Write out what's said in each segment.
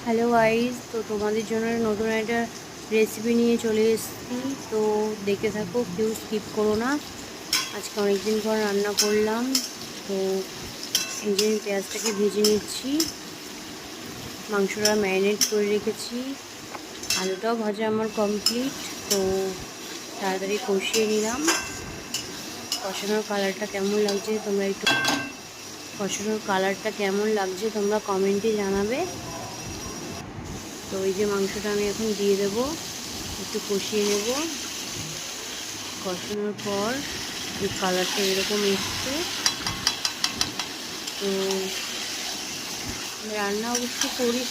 Hello guys, তো তোমাদের জন্য নতুন একটা রেসিপি নিয়ে চলে এসেছি। তো দেখতে থাকো, কেউ স্কিপ করো না। আজকে অনেকদিন পর রান্না করলাম। তো এই যে আমি পেঁয়াজটাকে ভেজে নিচ্ছি, মাংসটা ম্যারিনেট করে রেখেছি, আলুটাও ভাজা আমার কমপ্লিট। তো তাড়াতাড়ি কষিয়ে নিলাম। কষানোর কালারটা কেমন লাগছে তোমরা একটু তোমরা কমেন্টে জানাবে। তো এই যে মাংসটা আমি এখন দিয়ে দেব, একটু কষিয়ে নেব। কষানোর পর এই কালারটা এরকম এসছে। তো রান্না অবশ্য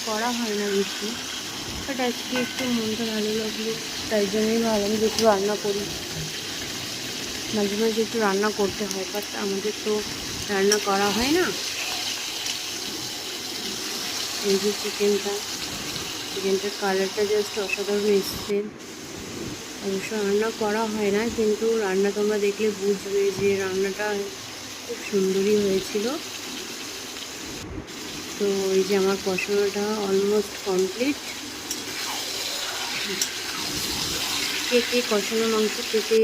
করা হয় না বেশি, বাট আজকে একটু মনটা ভালো লাগলো, তাই জন্যই ভাবলাম যে একটু রান্না করি। মাঝে মাঝে একটু রান্না করতে হয়, বাট আমাদের তো রান্না করা হয় না। এই যে চিকেনটার কালারটা জাস্ট অসাধারণ এসছে। অবশ্য রান্না করা হয় না, কিন্তু রান্না তোমরা দেখলে বুঝবে যে রান্নাটা খুব সুন্দরই হয়েছিল। তো এই যে আমার কষানোটা অলমোস্ট কমপ্লিট। কে কষানো মাংস খেতে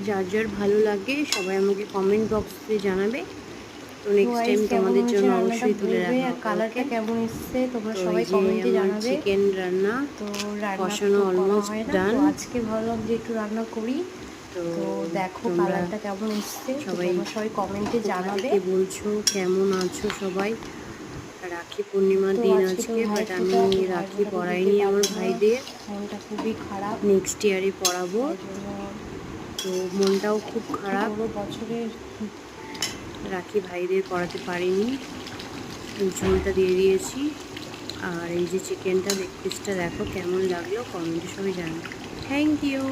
যার যার ভালো লাগে সবাই আমাকে কমেন্ট বক্সে জানাবে। তো নেক্সট টাইম তোমাদের জন্য অবশ্যই তুলে রাখা হবে। কালারটা কেমন এসছে তোমরা তো সবাই এই যে কমেন্টে আমার জানাবে। চিকেন রান্না তো রান্না কষানো তো করা অলমোস্ট হয় না, ডান। তো আজকে ভাবলাম যে একটু রান্না করি। তো তো দেখো তোমরা কালারটা কেমন এসছে, তো সবাই তোমরা সবাই কমেন্টে জানাবে। কে বলছো কেমন আছো সবাই। রাখি পূর্ণিমার তো দিন আজকে তো আজকে, বাট আমি ভাইফোঁটা, তো রাখি ভাইফোঁটা তো দিতে পরাইনি আমার পারবো না, ভাইদের। মনটা খুবই খারাপ। নেক্সট ইয়ারে পরাবো। তাই জন্য তো মনটাও খুব কি খারাপ, করবো, বছরের রাখি ভাইদের পরাতে পারিনি। এই ঝোলটা দিয়ে দিয়েছি। আর এই যে চিকেনটা লেগ পিসটা দেখো কেমন লাগলো, কমেন্টে সবাই জানাবে। Thank you.